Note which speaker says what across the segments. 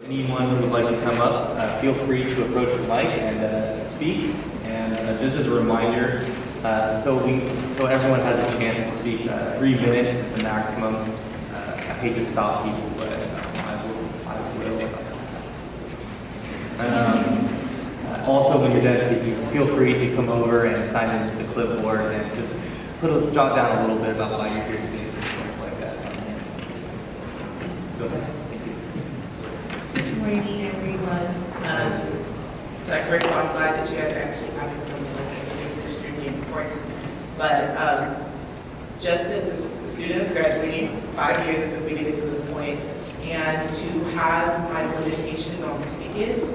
Speaker 1: Anyone who would like to come up, feel free to approach the mic and speak. And just as a reminder, so everyone has a chance to speak, 3 minutes is the maximum. I hate to stop people, but I will. Also, when you're done speaking, feel free to come over and sign into the clipboard and just jot down a little bit about why you're here today, so stuff like that. Go ahead.
Speaker 2: Good morning, everyone. So first of all, I'm glad that you guys are actually having something like this. I think it's extremely important. But just as the students graduating 5 years since we get to this point, and to have my limitations on tickets,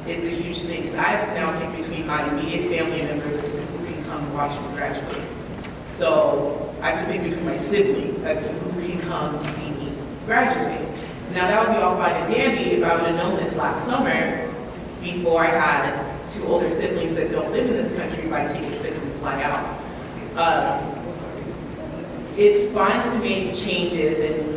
Speaker 2: it's a huge thing because I have to now pick between my immediate family members as to who can come watch me graduate. So I have to pick between my siblings as to who can come see me graduate. Now that would be all fine and dandy if I would have known this last summer before I had 2 older siblings that don't live in this country buy tickets that can fly out. It's fine to make changes and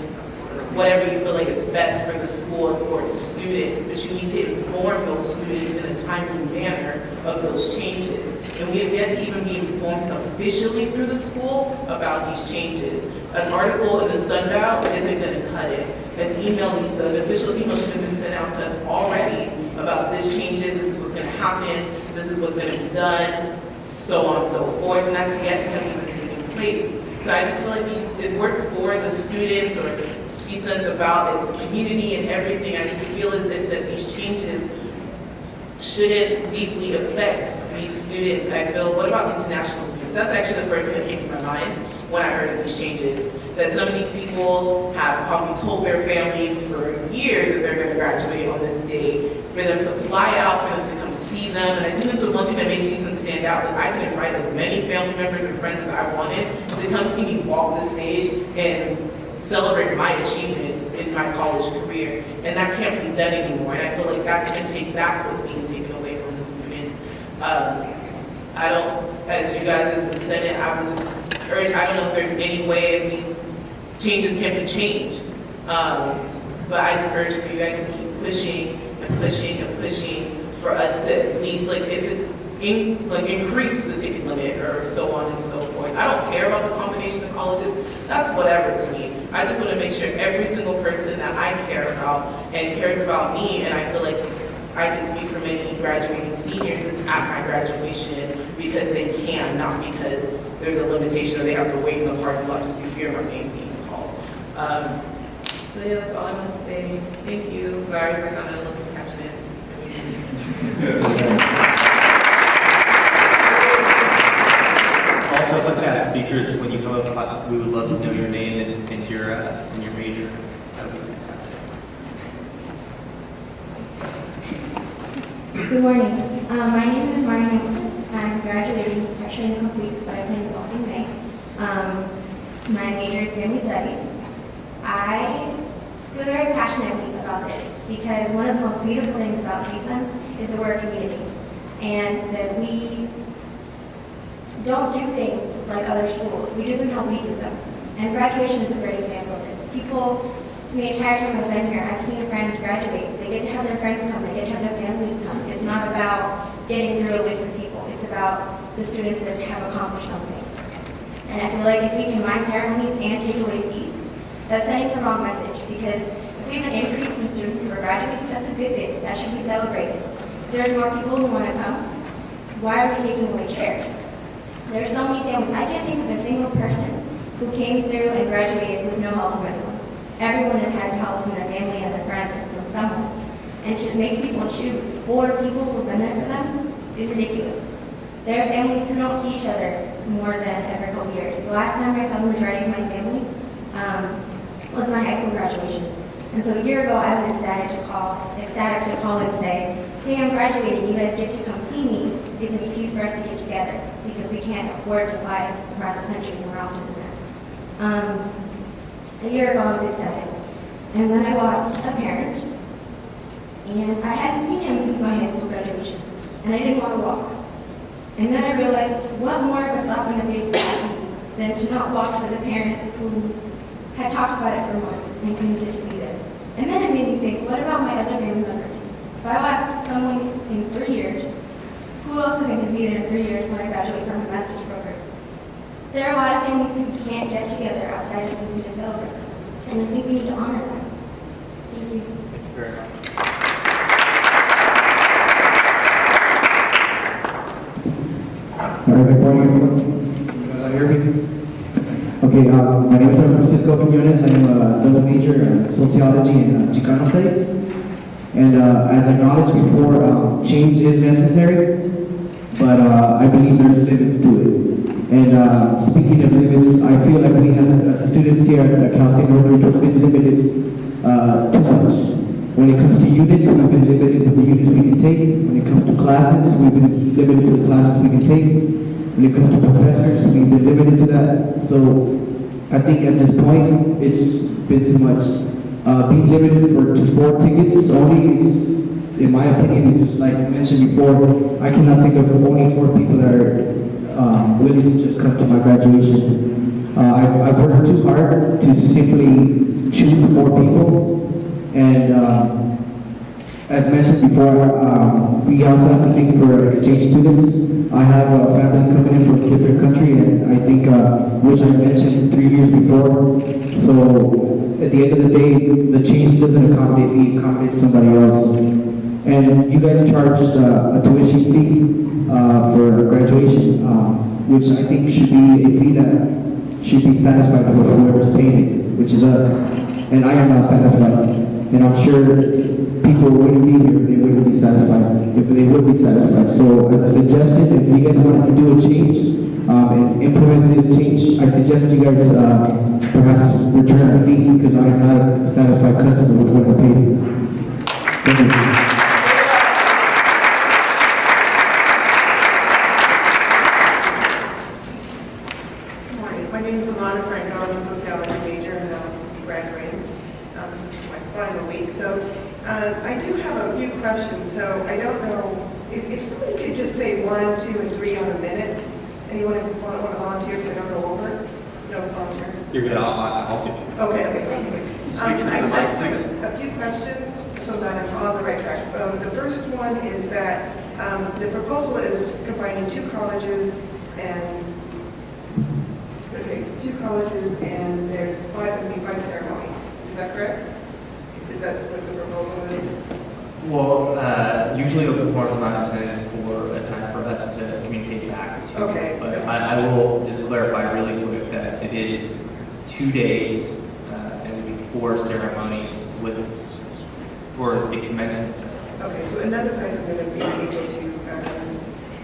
Speaker 2: whatever you feel like it's best for the school and for its students, but you need to inform those students in a timely manner of those changes. And we have yet to even be informed officially through the school about these changes. An article in the Sundial isn't going to cut it. An official email should have been sent out to us already about this changes, this is what's going to happen, this is what's going to be done, so on and so forth, and that's yet to have even taken place. So I just feel like if we're for the students or CSUN's about its community and everything, I just feel as if that these changes shouldn't deeply affect these students. I feel, what about international students? That's actually the first thing that came to my mind when I heard of these changes. That some of these people have probably told their families for years that they're going to graduate on this date, for them to fly out, for them to come see them. And I think that's the one thing that makes CSUN stand out, that I can invite as many family members and friends as I wanted to come see me walk the stage and celebrate my achievements in my college career. And that can't be done anymore. And I feel like that's what's being taken away from the students. I don't, as you guys as the Senate, I would just urge, I don't know if there's any way if these changes can be changed. But I just urge for you guys to keep pushing and pushing and pushing for us to at least, like, if it's increase the ticket limit or so on and so forth. I don't care about the combination of colleges. That's whatever to me. I just want to make sure every single person that I care about and cares about me, and I feel like I can speak for many graduating seniors at my graduation because they can, not because there's a limitation or they have to wait in the parking lot just to hear my name being called. So yeah, that's all I want to say. Thank you. Sorry if I sounded a little passionate.
Speaker 1: Also, I'd like to ask speakers, when you come up, we would love to know your name and your major. That would be fantastic.
Speaker 3: Good morning. My name is Mari Hamilton. I'm graduating, actually incomplete, but I plan to walk in May. My major is family studies. I feel very passionately about this because one of the most beautiful things about CSUN is that we're a community and that we don't do things like other schools. We do them how we do them. And graduation is a great example of this. People, the entire time I've been here, I've seen friends graduate. They get to have their friends come. They get to have their families come. It's not about getting through a list of people. It's about the students that have accomplished something. And I feel like if we combine ceremonies and take away seats, that's sending the wrong message. Because if we have an increase in students who are graduating, that's a good thing. That should be celebrated. If there's more people who want to come, why are we taking away chairs? There's so many families. I can't think of a single person who came through and graduated with no help from anyone. Everyone has had help from their family and their friends and from someone. And to make people choose 4 people who've been there for them is ridiculous. There are families who don't see each other more than every couple years. The last time I saw the majority of my family was my high school graduation. And so a year ago, I was ecstatic to call and say, hey, I'm graduating, you guys get to come see me. It's an excuse for us to get together because we can't afford to fly across the country more often than that. A year ago, I was ecstatic. And then I lost a parent. And I hadn't seen him since my high school graduation. And I didn't want to walk. And then I realized what more of a slap in the face would that be than to not walk for the parent who had talked about it for months and couldn't get to be there. And then it think, what about my other family members? If I ask someone in 3 years, who else isn't completed in 3 years when I graduate from a master's program? There are a lot of families who can't get together outside of something to celebrate, and I think we need to honor them. Thank you.
Speaker 1: Thank you very much.
Speaker 4: All right, good morning, everyone. Can you hear me? Okay, my name is Francisco Quinones. I am a double major in sociology and Chicano studies. And as acknowledged before, change is necessary, but I believe there's limits to it. And speaking of limits, I feel like we have students here at Cal State Northridge who have been limited too much. When it comes to units, we've been limited with the units we can take. When it comes to classes, we've been limited to the classes we can take. When it comes to professors, we've been limited to that. So I think at this point, it's been too much. Being limited to 4 tickets only is, in my opinion, it's like I mentioned before, I cannot think of only 4 people that are willing to just come to my graduation. I worked too hard to simply choose 4 people. And as mentioned before, we also have to think for exchange students. I have a family coming in from a different country, and I think, which I mentioned 3 years before. So at the end of the day, the change doesn't accommodate me, it accommodates somebody else. And you guys charged a tuition fee for graduation, which I think should be a fee that should be satisfied for whoever's paying it, which is us. And I am not satisfied. And I'm sure people wouldn't be here if they wouldn't be satisfied, if they would be satisfied. So as a suggestion, if you guys wanted to do a change and implement this change, I suggest you guys perhaps return a fee because I am not a satisfied customer with what I paid. Thank you.
Speaker 5: I do have a few questions, so I don't know if somebody could just say 1, 2, and 3 on the minutes. Anyone want to volunteer so I don't go over? No volunteers?
Speaker 1: You're good. I'll do it.
Speaker 5: Okay, thank you.
Speaker 1: Speak into the mic, please.
Speaker 5: A few questions so that I'm on the right track. The first one is that the proposal is combining 2 colleges and there's 5 ceremonies. Is that correct? Is that what the proposal is?
Speaker 1: Well, usually open forum is not intended for a time for us to communicate back to you.
Speaker 5: Okay.
Speaker 1: But I will just clarify really quick that it is 2 days and it will be 4 ceremonies for the commencement ceremony.
Speaker 5: Okay, so another place I'm going to be able to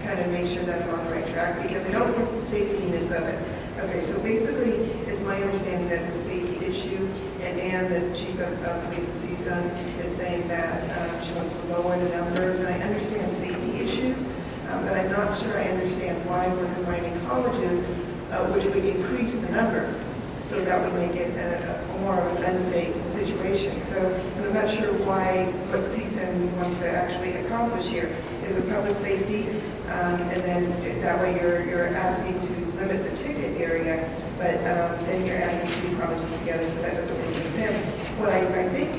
Speaker 5: kind of make sure that I'm on the right track because I don't get the safetyness of it. Okay, so basically, it's my understanding that it's a safety issue, and Ann, the chief of police in CSUN, is saying that she wants to lower the numbers, and I understand safety issues, but I'm not sure I understand why we're combining colleges, which would increase the numbers, so that would make it a more of an unsafe situation. So I'm not sure what CSUN wants to actually accomplish here. Is it public safety? And then that way you're asking to limit the ticket area, but then you're adding 2 colleges together, so that doesn't make any sense. What I think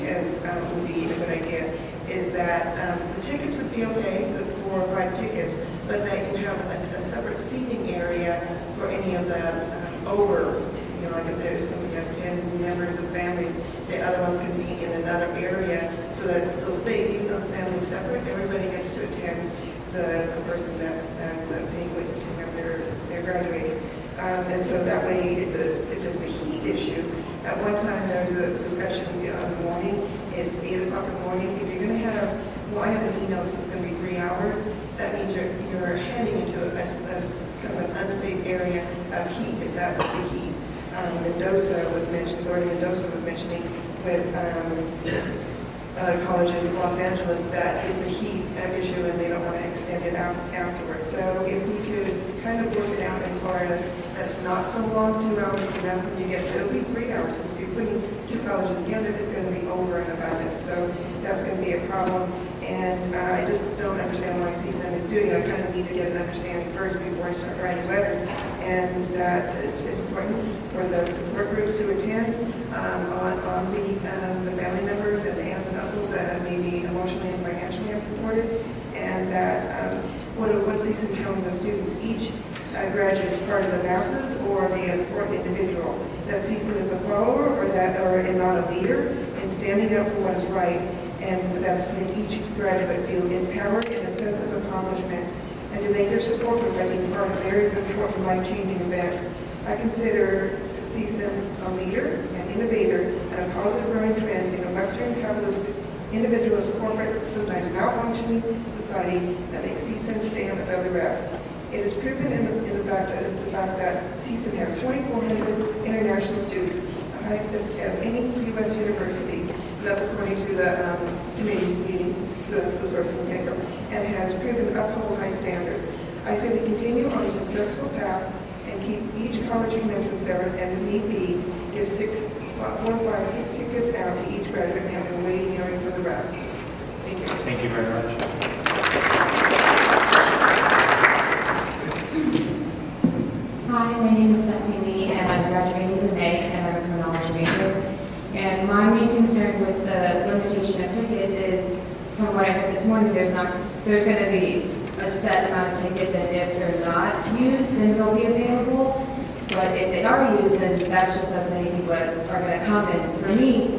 Speaker 5: would be a good idea is that the tickets would be okay, the 4 or 5 tickets, but that you have a separate seating area for any of the like if there's somebody has 10 members of families, the other ones can be in another area so that it's still safe, even though the family's separate, everybody gets to attend the person that's seeing, witnessing that they're graduating. And so that way, if it's a heat issue, at one time there was a discussion in the morning, it's 8 o'clock in the morning, if you're going to have, well, I have an email that says it's going to be 3 hours, that means you're heading into a kind of an unsafe area of heat, if that's the heat. Mendoza was mentioned, Lori Mendoza was mentioning with colleges in Los Angeles that it's a heat issue and they don't want to extend it out afterwards. So if we could kind of work it out as far as that it's not so long, 2 hours is enough when you get to, it'll be 3 hours. If you're putting 2 colleges together, it's going to be over and about it. So that's going to be a problem. And I just don't understand why CSUN is doing it. I kind of need to get an understanding first before I start writing letters. And that it's important for the support groups to attend on the family members and the aunts and uncles CSUN telling the students each graduate is part of the masses or the important individual, that CSUN is a follower and not a leader, and standing up for what is right, and that's to make each graduate feel empowered and a sense of accomplishment, and to make their support by being part of a very important life-changing event. I consider CSUN a leader, an innovator, and a positive growing trend in a Western capitalistic, individualist, corporate, sometimes malfunctioning society that makes CSUN stand above the rest. It is proven in the fact that CSUN has 2,400 international students, the highest of any U.S. university. And that's according to the committee meetings, so that's the source of the paper, and has proven to uphold high standards. I say we continue on a successful path and keep each college convention separate, and if need be, give 4, 5, 6 tickets out to each graduate and have a waiting area for the rest. Thank you.
Speaker 1: Thank you very much.
Speaker 6: Hi, my name is Stephanie Lee, and I'm graduating in May, and I'm a criminology major. And my main concern with the limitation of tickets is, from what I heard this morning, there's going to be a set amount of tickets, and if they're not used, then they'll be available. But if they are used, then that's just as many people are going to come. And for me,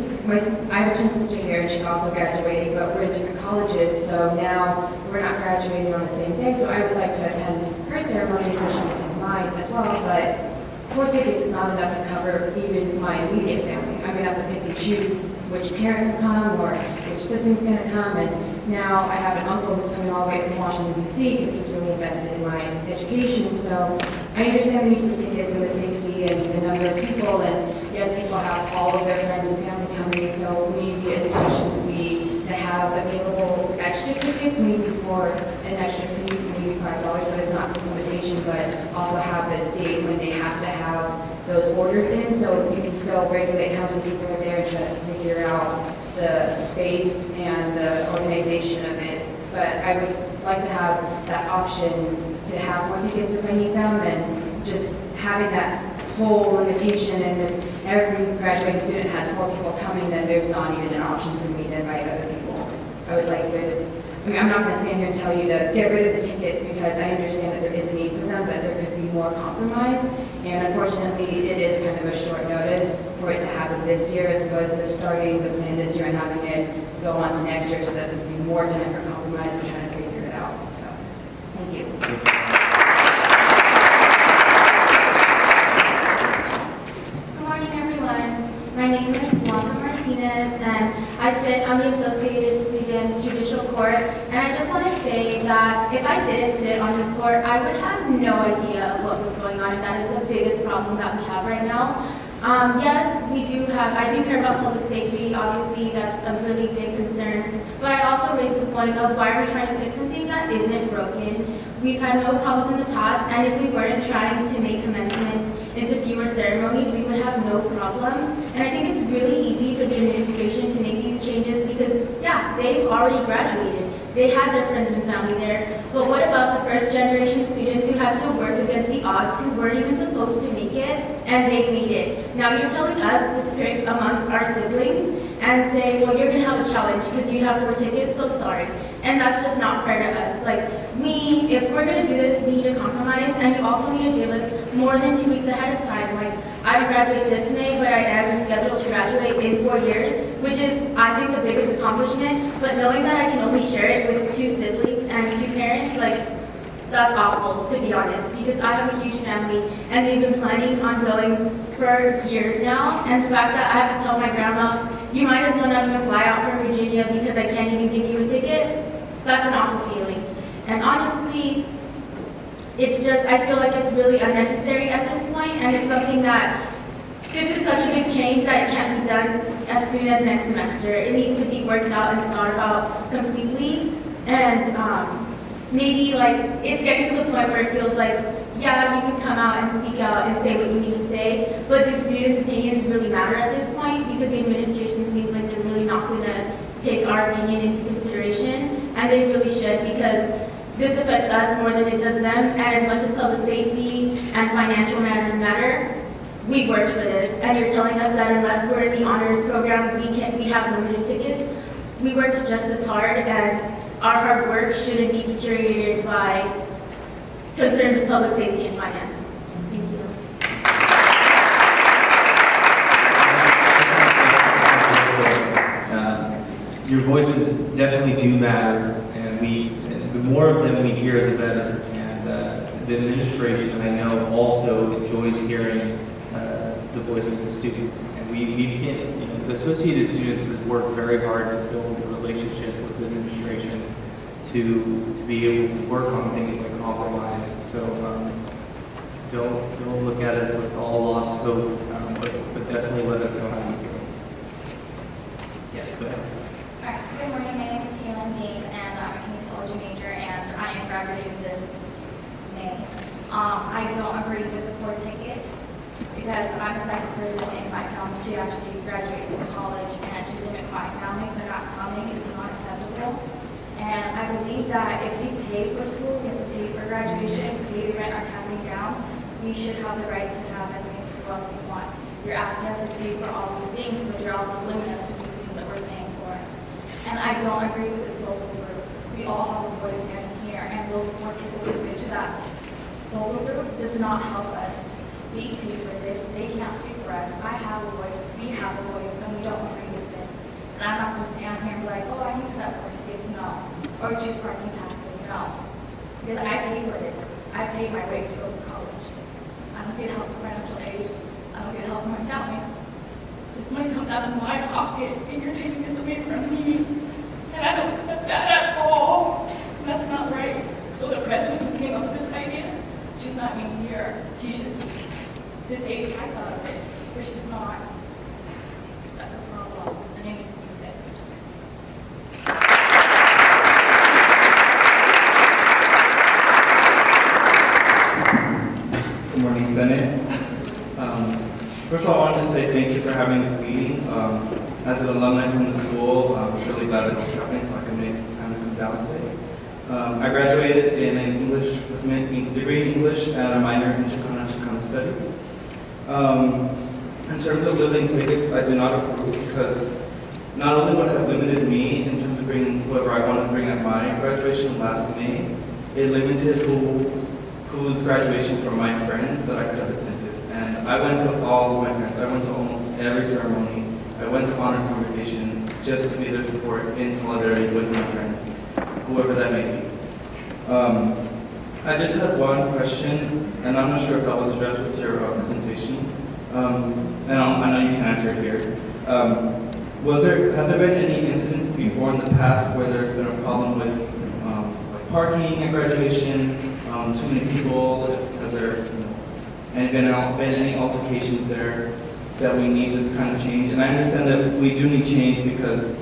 Speaker 6: I have a twin sister here, and she's also graduating, but we're in different colleges, so now we're not graduating on the same day. So I would like to attend her ceremony so she can attend mine as well. But 4 tickets is not enough to cover even my immediate family. I'm going to have to pick and choose which parent will come or which sibling's going to come. And now I have an uncle who's coming all the way from Washington, D.C. because he's really invested in my education. So I understand the need for tickets and the safety and the number of people. And yes, people have all of their friends and family coming. So maybe a suggestion would be to have available extra tickets, maybe for an extra fee, maybe $5, so there's not this limitation, but also have the date when they have to have those orders in, so you can still regulate how many people are there and try to figure out the space and the organization of it. But I would like to have that option to have more tickets if I need them, and just having that whole limitation, and if every graduating student has 4 people coming, then there's not even an option for me to invite other people. I would like to, I'm not going to stand here and tell you to get rid of the tickets because I understand that there is a need for them, but there could be more compromise. And unfortunately, it is kind of a short notice for it to happen this year as opposed to starting the plan this year and having it go on to next year, so that there would be more time for compromise and trying to figure it out. So, thank you.
Speaker 3: Good morning, everyone. My name is Blanca Martinez, and I sit on the Associated Students Judicial Court. And I just want to say that if I didn't sit on this court, I would have no idea of what was going on, and that is the biggest problem that we have right now. Yes, I do care about public safety. Obviously, that's a really big concern. But I also raise the point of why are we trying to fix something that isn't broken? We've had no problems in the past, and if we weren't trying to make commencement into fewer ceremonies, we would have no problem. And I think it's really easy for the administration to make these changes because, yeah, they've already graduated. They had their friends and family there. But what about the first generation students who had to work against the odds, who weren't even supposed to make it, and they made it? Now you're telling us to pick amongst our siblings and say, well, you're going to have a challenge because you have 4 tickets, so sorry. And that's just not fair to us. Like, if we're going to do this, we need to compromise, and you also need to give us more than 2 weeks ahead of time. Like, I graduate this May, but I am scheduled to graduate in 4 years, which is, I think, the biggest accomplishment. But knowing that I can only share it with 2 siblings and 2 parents, like, that's awful, to be honest, because I have a huge family, and they've been planning on going for years now. And the fact that I have to tell my grandma, you might as well not even fly out from Virginia because I can't even give you a ticket, that's an awful feeling. And honestly, it's just, I feel like it's really unnecessary at this point, and it's something that, this is such a big change that it can't be done as soon as next semester. It needs to be worked out and thought about completely, and maybe like, it's getting to the point where it feels like, yeah, you can come out and speak out and say what you need to say, but do students' opinions really matter at this point? Because the administration seems like they're really not going to take our opinion into consideration, and they really should, because this affects us more than it does them, and as much as public safety and financial matters matter, we worked for this, and you're telling us that unless we're in the honors program, we have limited tickets. We worked just as hard, and our hard work shouldn't be deteriorated by
Speaker 7: concerns of public safety and finance. Thank you.
Speaker 1: Your voices definitely do matter, and the more of them we hear, the better. And the administration, I know, also enjoys hearing the voices of students. And we begin, the Associated Students has worked very hard to build a relationship with the administration to be able to work on things like compromise. So don't look at us with all lost hope, but definitely let us know how you feel. Yes, go ahead.
Speaker 8: All right, good morning, my name is Kaylin Dean, and I'm a kinesiology major, and I am graduating this May. I don't agree with the 4 tickets, because I'm the second person in my county to actually graduate from college, and to limit my family for not coming is not acceptable. And I believe that if we pay for school, we have to pay for graduation, pay to rent our camping grounds, we should have the right to have as many people as we want. You're asking us to pay for all these things, but you're also limiting us to these things that we're paying for. And I don't agree with this local group. We all have a voice standing here, and those 4 people who agree to that local group does not help us. We pay for this. They can't speak for us. I have a voice. We have a voice, and we don't agree with this. And I'm not going to stand here and be like, oh, I can accept 4 tickets. No. Or choose parking passes. No. Because I pay for this. I pay my way to go to college. I don't get help from financial aid. I don't get help from my family. This money comes out of my pocket, and you're taking this away from me. And I don't accept that at all. And that's not right. So the president who came up with this idea, she's not even here. She should be. To say, I thought of this, but she's not. That's a problem, and it needs to be fixed.
Speaker 9: Good morning, Senate. First of all, I wanted to say thank you for having this meeting. As an alumni from the school, I was really glad that this was happening, so I could make some time to come down today. I graduated in an English with a degree in English and a minor in Chicano Studies. In terms of limiting tickets, I do not approve, because not only would it have limited me in terms of bringing whoever I wanted to bring at my graduation last May, it limited whose graduation from my friends that I could have attended. And I went to all of my friends. I went to almost every ceremony. I went to honors congregation just to be their support in solidarity with my friends, whoever that may be. I just had one question, and I'm not sure if that was addressed with your presentation. And I know you can answer it here. Have there been any incidents before in the past where there's been a problem with like parking at graduation, too many people? Has there been any altercations there that we need this kind of change? And I understand that we do need change because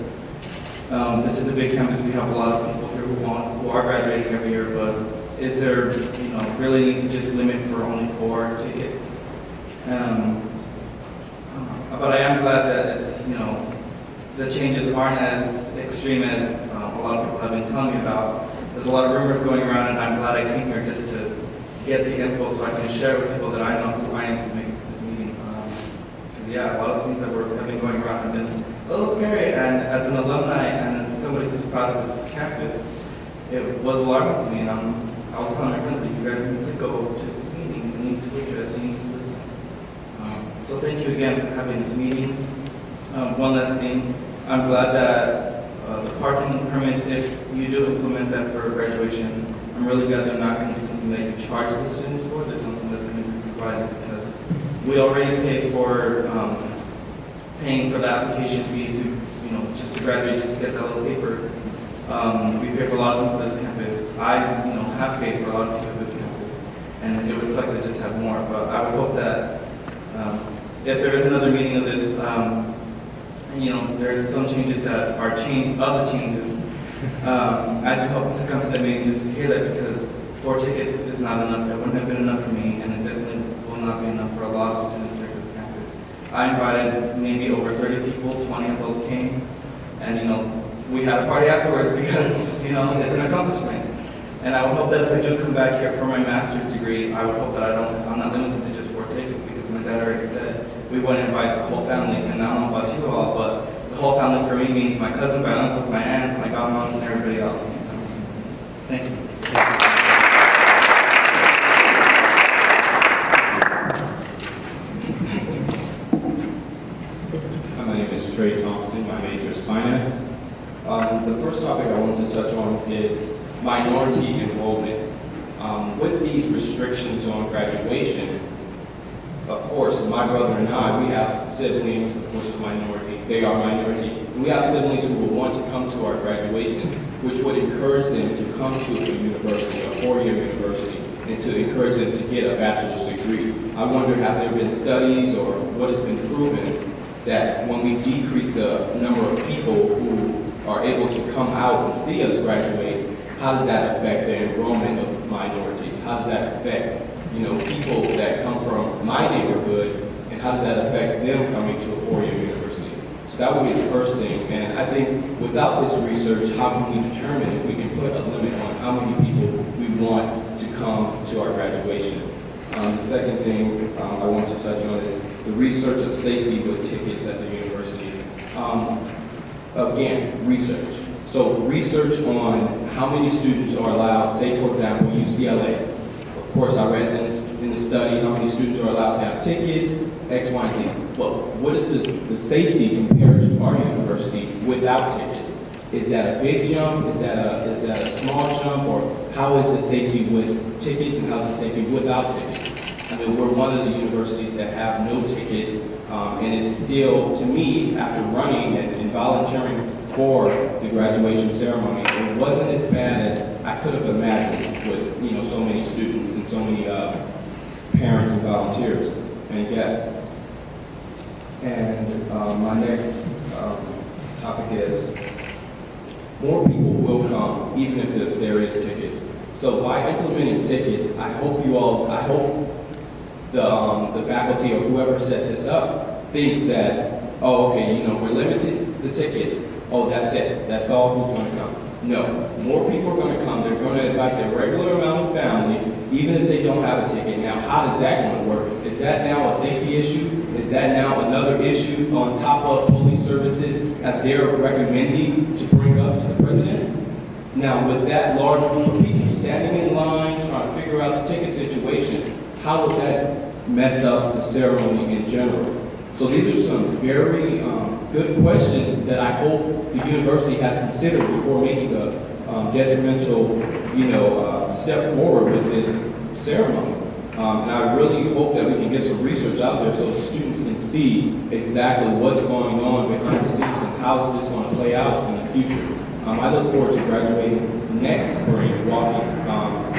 Speaker 9: this is a big campus. We have a lot of people here who are graduating every year, but is there, really need to just limit for only 4 tickets? But I am glad that it's, the changes aren't as extreme as a lot of people have been telling me about. There's a lot of rumors going around, and I'm glad I came here just to get the info so I can share with people that I know who I am to make this meeting. Yeah, a lot of things that have been going around have been a little scary, and as an alumni and as somebody who's proud of this campus, it was alarming to me, and I was telling my friends that you guys need to go to this meeting, you need to address, you need to listen. So thank you again for having this meeting. One last thing, I'm glad that the parking permits, if you do implement that for graduation, I'm really glad they're not going to be something that you charge the students for. There's something that's going to be provided, because we already pay for paying for the application fee to, just to graduate, just to get that little paper. We pay for a lot of things for this campus. I, have paid for a lot of things for this campus, and it would suck to just have more. But I would hope that if there is another meeting of this, there's some changes that are other changes. I do hope to come to that meeting just to hear that, because 4 tickets is not enough. It wouldn't have been enough for me, and it definitely will not be enough for a lot of students here at this campus. I invited maybe over 30 people, 20 of those came, and we had a party afterwards because it's an accomplishment. And I would hope that if I do come back here for my master's degree, I would hope that I'm not limited to just 4 tickets, because my dad already said we want to invite the whole family. And I don't know about you all, but the whole family for me means my cousin, my uncles, my aunts, my godmoms, and everybody else. Thank you.
Speaker 10: name is Trey Thompson. My major is finance. The first topic I want to touch on is minority enrollment. With these restrictions on graduation, of course, my brother and I, we have siblings, of course, of minority. They are minority. And we have siblings who will want to come to our graduation, which would encourage them to come to a university, a four-year university, and to encourage them to get a bachelor's degree. I wonder, have there been studies or what has been proven that when we decrease the number of people who are able to come out and see us graduate, how does that affect the enrollment of minorities? How does that affect, people that come from my neighborhood, and how does that affect them coming to a four-year university? So that would be the first thing. And I think without this research, how can we determine if we can put a limit on how many people we want to come to our graduation? The second thing I want to touch on is the research of safety with tickets at the university. Again, research. So research on how many students are allowed, say for example, UCLA. Of course, I read this in the study, how many students are allowed to have tickets, X, Y, and Z. Well, what is the safety compared to our university without tickets? Is that a big jump? Is that a small jump? Or how is the safety with tickets and how's the safety without tickets? I mean, we're one of the universities that have no tickets, and it's still, to me, after running and volunteering for the graduation ceremony, it wasn't as bad as I could have imagined with so many students and so many parents and volunteers and guests. And my next topic is more people will come even if there is tickets. So by implementing tickets, I hope the faculty or whoever set this up thinks that, oh, okay, we're limited the tickets. Oh, that's it. That's all who's going to come. No, more people are going to come. They're going to invite their regular amount of family, even if they don't have a ticket. Now, how does that going to work? Is that now a safety issue? Is that now another issue on top of police services as they're recommending to bring up to the president? Now, with that large group of people standing in line trying to figure out the ticket situation, how would that mess up the ceremony in general? So these are some very good questions that I hope the university has considered before making a detrimental, step forward with this ceremony. And I really hope that we can get some research out there so the students can see exactly what's going on behind the scenes and how this is going to play out in the future. I look forward to graduating next spring,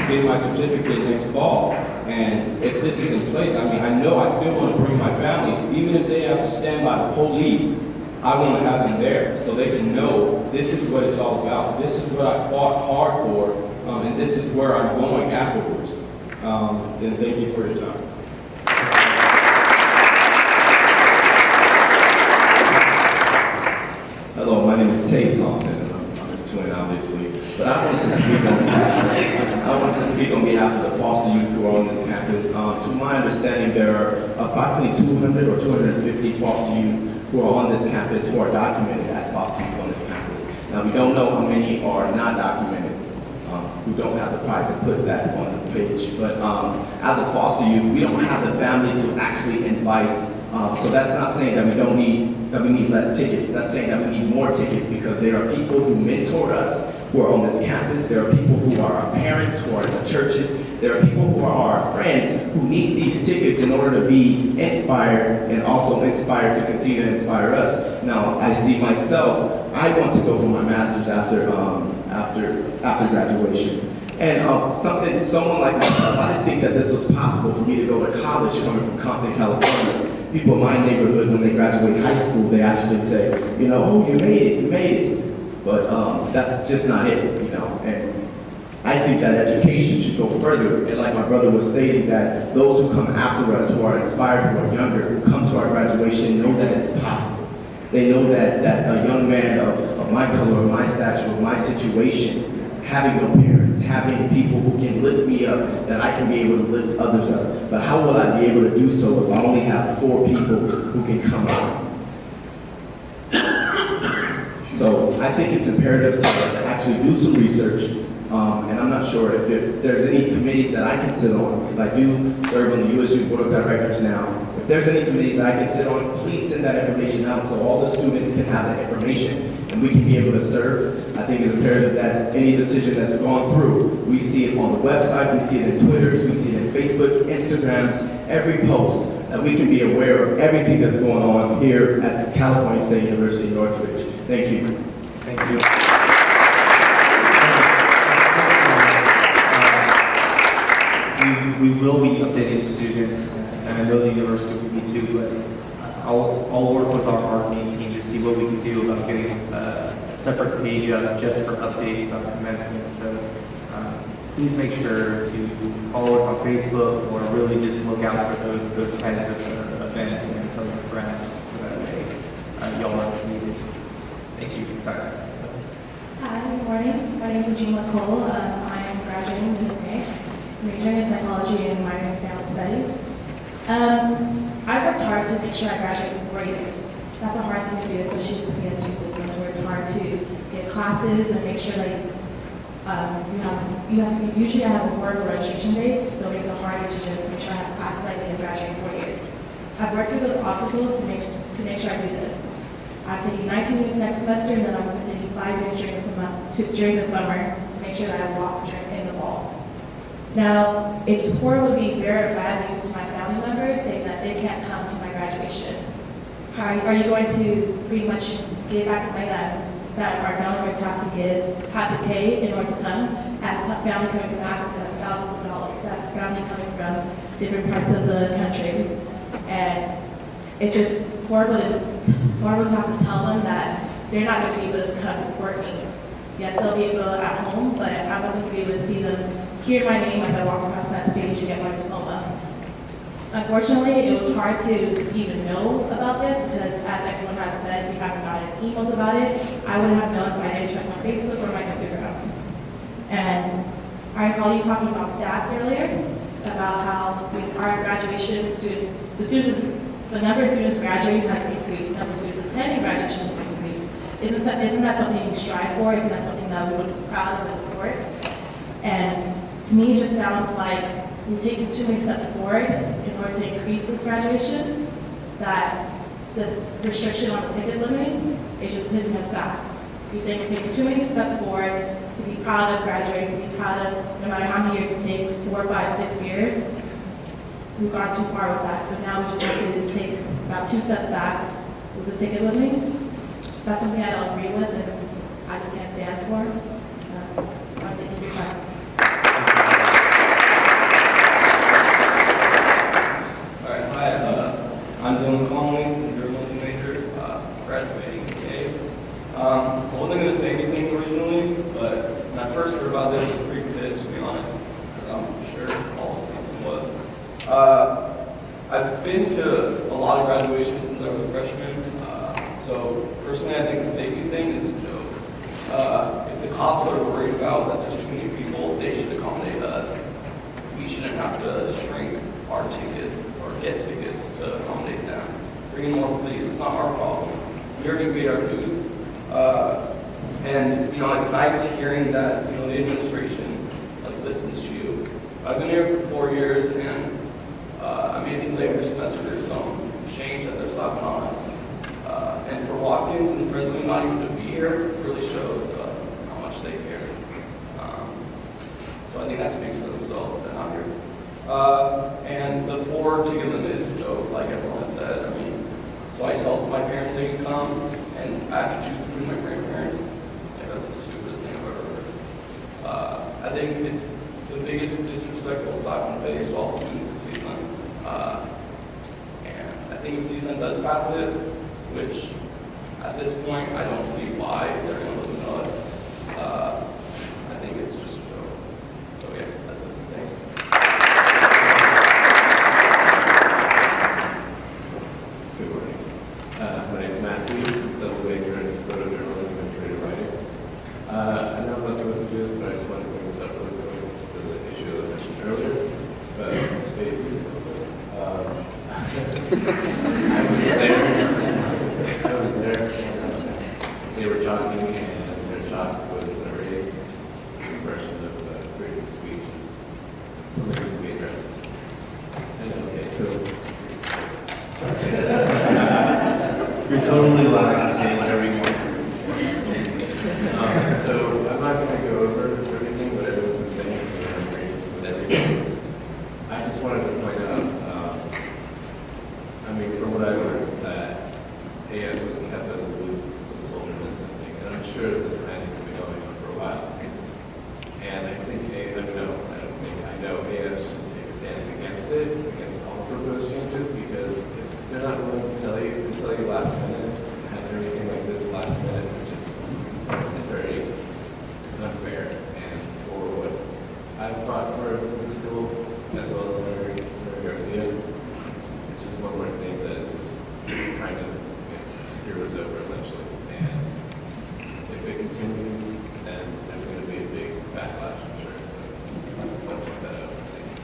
Speaker 10: getting my certificate next fall. And if this is in place, I know I still want to bring my family, even if they have to stand by the police. I want to have them there so they can know this is what it's all about. This is what I fought hard for, and this is where I'm going afterwards. And thank you for your time.
Speaker 11: Hello, my name is Tay Thompson, and I'm his twin, obviously. But I want to speak on behalf of the foster youth who are on this campus. To my understanding, there are approximately 200 or 250 foster youth who are on this campus who are documented as foster youth on this campus. Now, we don't know how many are not documented. We don't have the pride to put that on the page. But as a foster youth, we don't have the family to actually invite. So that's not saying that we need less tickets. That's saying that we need more tickets because there are people who mentor us who are on this campus. There are people who are our parents, who are in the churches. There are people who are our friends who need these tickets in order to be inspired and also inspired to continue to inspire us. Now, I see myself, I want to go for my master's after graduation. And someone like myself, I didn't think that this was possible for me to go to college coming from Compton, California. People in my neighborhood, when they graduate high school, they actually say, oh, you made it. But that's just not it, And I think that education should go further. And like my brother was stating, that those who come after us, who are inspired, who are younger, who come to our graduation, know that it's possible. They know that a young man of my color, of my stature, of my situation, having no parents, having people who can lift me up, that I can be able to lift others up. But how will I be able to do so if I only have 4 people who can come out? So I think it's imperative to actually do some research, and I'm not sure if there's any committees that I can sit on, because I do serve on the USU Board of Directors now. If there's any committees that I can sit on, please send that information out so all the students can have that information and we can be able to serve. I think it's imperative that any decision that's gone through, we see it on the website, we see it in Twitters, we see it in Facebook, Instagrams, every post, that we can be aware of everything that's going on here at California State University, Northridge. Thank you.
Speaker 1: Thank you. We will be updating students, and I know the university will be too, but I'll work with our marketing team to see what we can do about getting a separate page up just for updates about commencement. So please make sure to follow us on Facebook or really just look out for those kinds of events and tell your friends so that way y'all are needed. Thank you. Sorry.
Speaker 12: Hi, good morning. My name is Jean Cole. I am graduating this May, majoring in psychology and minoring in family studies. I've worked hard to make sure I graduate in 4 years. That's a hard thing to do, especially in the CSG systems where it's hard to get classes and make sure that you usually have a board registration date, so it makes it harder to just make sure I have classes I can graduate in 4 years. I've worked through those obstacles to make sure I do this. I'm taking 19 units next semester, and then I'm going to be taking 5 units during the summer to make sure that I walk in the fall. Now, it's horrible to be very bad news to my family members saying that they can't come to my graduation. Are you going to pretty much give back the money that our family members have to pay in order to come? Have family coming from Africa, that's thousands of dollars. Have family coming from different parts of the country. And it's just horrible to have to tell them that they're not going to be able to come support me. Yes, they'll be able at home, but I'm not going to be able to see them, hear my name as I walk across that stage and get my diploma. Unfortunately, it was hard to even know about this because, as everyone has said, we haven't gotten emails about it. I wouldn't have known if I didn't check my Facebook or my Instagram. And I recall you talking about stats earlier, about how with our graduation students, the number of students graduating has increased, the number of students attending graduation has increased. Isn't that something you strive for? Isn't that something that we would be proud to support? And to me, it just sounds like we're taking too many steps forward in order to increase this graduation, that this restriction on the ticket limiting is just putting us back. You're saying we're taking too many steps forward to be proud of graduating, to be proud of, no matter how many years it takes, 4, 5, 6 years, we've gone too far with that. So now we just have to take about 2 steps back with the ticket limiting. That's something I don't agree with and I just can't stand for. I'm thinking your time.
Speaker 13: I'm Dylan Conley, journalism major, graduating in May. I wasn't going to say anything originally, but when I first heard about this, I was pretty pissed, to be honest, as I'm sure all the season was. I've been to a lot of graduations since I was a freshman, so personally I think the safety thing is a joke. If the cops are worried about that there's too many people, they should accommodate us. We shouldn't have to shrink our tickets or get tickets to accommodate them. Bring in more police, it's not our problem. We already paid our dues. And it's nice hearing that the administration listens to you. I've been here for 4 years, and it seems like every semester there's some change that they're slapping on us. And for Watkins and the president not even to be here really shows how much they care. So I think that speaks for themselves that they're not here. And the 4 ticket limit is a joke, like everyone has said. So I tell my parents they can come, and I have to choose between my grandparents. That's the stupidest thing I've ever heard. I think it's the biggest disrespectful slap in the face to all students at CSUN. And I think if CSUN does pass it, which at this point I don't see why they're going to listen to us, I think it's just a joke. So yeah, that's it. Thanks.
Speaker 14: Good morning. My name is Matthew, double major in photojournalism and creative writing. I know I'm not supposed to do this, but I just wanted to bring this up really quick to the issue that I mentioned earlier. But spade. I was there, and they were talking, and their talk was a racist impression of freedom of speech. Something needs to be addressed. And okay, so
Speaker 1: totally allowed to say whatever you want.
Speaker 14: So I'm not going to go over everything, but everyone was saying, and I agree with everything. I just wanted to point out, I mean, from what I learned, that AS was kept in the loop with this whole Commencement thing, and I'm sure this planning has been going on for a while. And I think, I know AS will take a stance against it, against all proposed changes, because if they're not willing to tell you last minute, and have everything like this last minute, it's unfair. And for what I've fought for the school, as well as Senator Garcia, it's just one more thing that is just trying to screw us over, essentially. And if it continues, then there's going to be a big backlash, I'm sure. So I'll point that out. Thank you.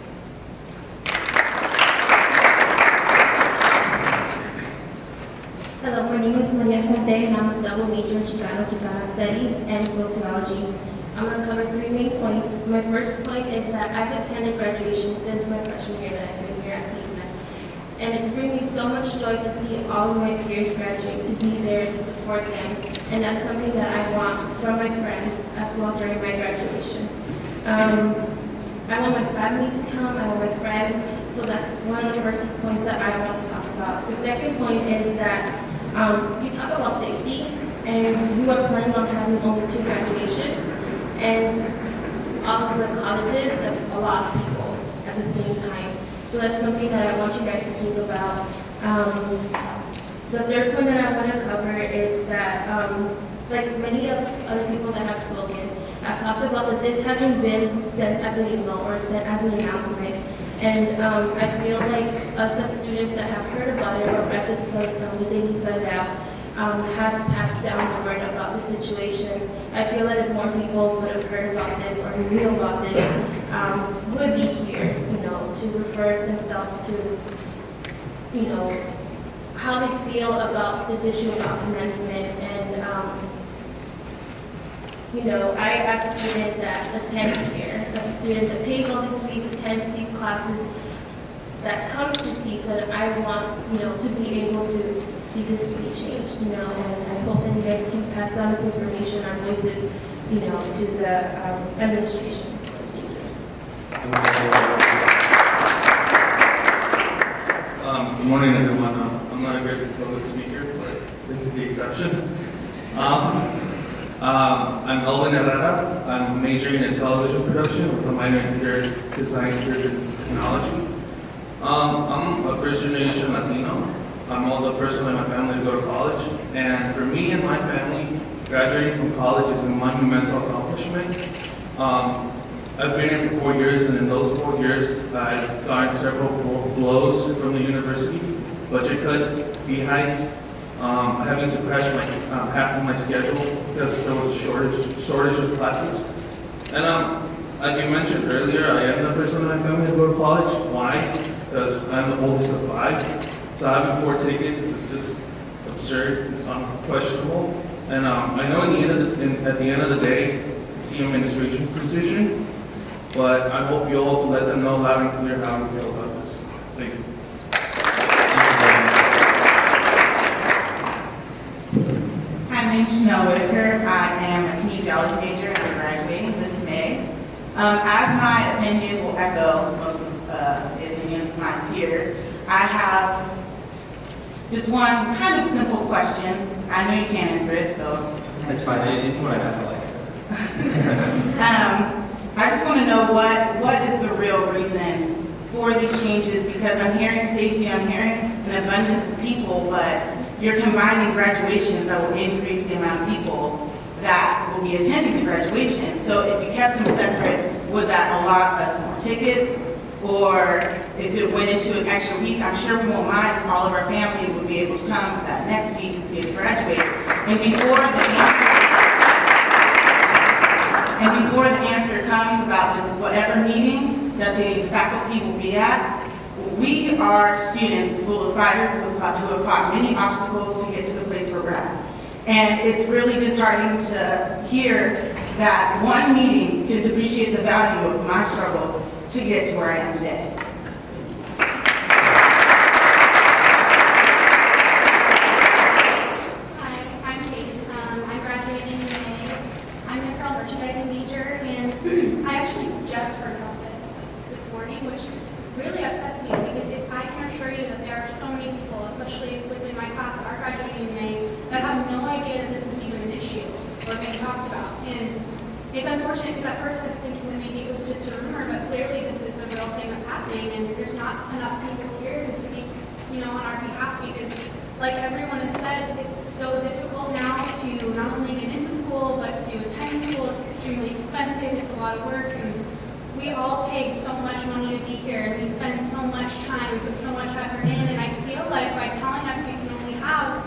Speaker 15: Hello, my name is Maria Conte, and I'm a double major in Chicano Studies and Sociology. I'm going to cover 3 main points. My first point is that I've attended graduation since my freshman year that I've been here at CSUN. And it's bringing me so much joy to see all of my peers graduate, to be there to support them. And that's something that I want from my friends as well during my graduation. I want my family to come, I want my friends, so that's one of the first points that I want to talk about. The second point is that you talk about safety, and we are planning on having only 2 graduations. And all of the colleges, that's a lot of people at the same time. So that's something that I want you guys to think about. The third point that I want to cover is that, like many of other people that have spoken, I've talked about that this hasn't been sent as an email or sent as an announcement. And I feel like us as students that have heard about it or read the daily sundown has passed down the word about the situation. I feel that if more people would have heard about this or knew about this, would be here, to refer themselves to, how they feel about this issue about commencement. And, I, as a student that attends here, as a student that pays all these fees, attends these classes, that comes to CSUN, I want, to be able to see this be changed, and I hope that you guys can pass on this information, our voices, to the administration.
Speaker 16: Good morning, everyone. I'm not a great public speaker, but this is the exception. I'm Elvin Herrera. I'm majoring in television production with a minor in computer design-driven technology. I'm a first-generation Latino. I'm also the first one in my family to go to college. And for me and my family, graduating from college is a monumental accomplishment. I've been here for 4 years, and in those 4 years, I've gotten several blows from the university, budget cuts, fee hikes, having to crash half of my schedule because there was a shortage of classes. And like you mentioned earlier, I am the first one in my family to go to college. Why? Because I'm the oldest of 5. So having 4 tickets is just absurd. It's unquestionable. And I know at the end of the day, it's the administration's decision. But I hope you all let them know loud and clear how we feel about this. Thank you.
Speaker 2: Hi, my name is Chanel Whitaker. I am a kinesiology major and I'm graduating this May. As my opinion will echo most of the opinions of my peers, I have just one kind of simple question. I know you can't answer it, so.
Speaker 1: It's fine. If you want to answer, I'll answer.
Speaker 2: I just want to know what is the real reason for these changes, because I'm hearing safety, I'm hearing an abundance of people, but you're combining graduations that will increase the amount of people that will be attending the graduation. So if you kept them separate, would that allot us more tickets? Or if it went into an extra week, I'm sure we won't mind if all of our family would be able to come that next week and see us graduate. And before the answer comes about this whatever meeting that the faculty will be at, we are students full of fighters who have fought many obstacles to get to the place where we're at. And it's really disheartening to hear that one meeting can depreciate the value of my struggles to get to where I am today.
Speaker 8: just heard about this morning, which really upsets me because I can assure you that there are so many people, especially within my class that are graduating in May, that have no idea that this is even an issue or being talked about. And it's unfortunate because at first I was thinking that maybe it was just a rumor, but clearly this is a real thing that's happening, and there's not enough people here to speak, on our behalf because, like everyone has said, it's so difficult now to not only get into school, but to attend school. It's extremely expensive, it's a lot of work, and we all pay so much money to be here, and we spend so much time, we put so much effort in, and I feel like by telling us we can only have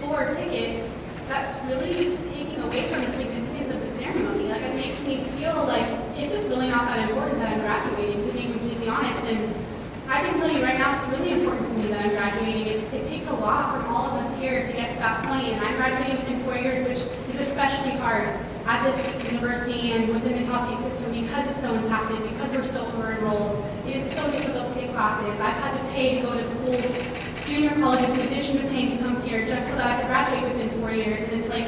Speaker 8: 4 tickets, that's really taking away from the significance of the ceremony. Like, it makes me feel like it's just really not that important that I'm graduating, to be completely honest. And I can tell you right now, it's really important to me that I'm graduating. It takes a lot from all of us here to get to that point, and I'm graduating within 4 years, which is especially hard at this university and within the Cal State system because it's so impacted, because we're so over-enrolled. It is so difficult to take classes. I've had to pay to go to schools, junior colleges, in addition to paying to come here just so that I could graduate within 4 years. And it's like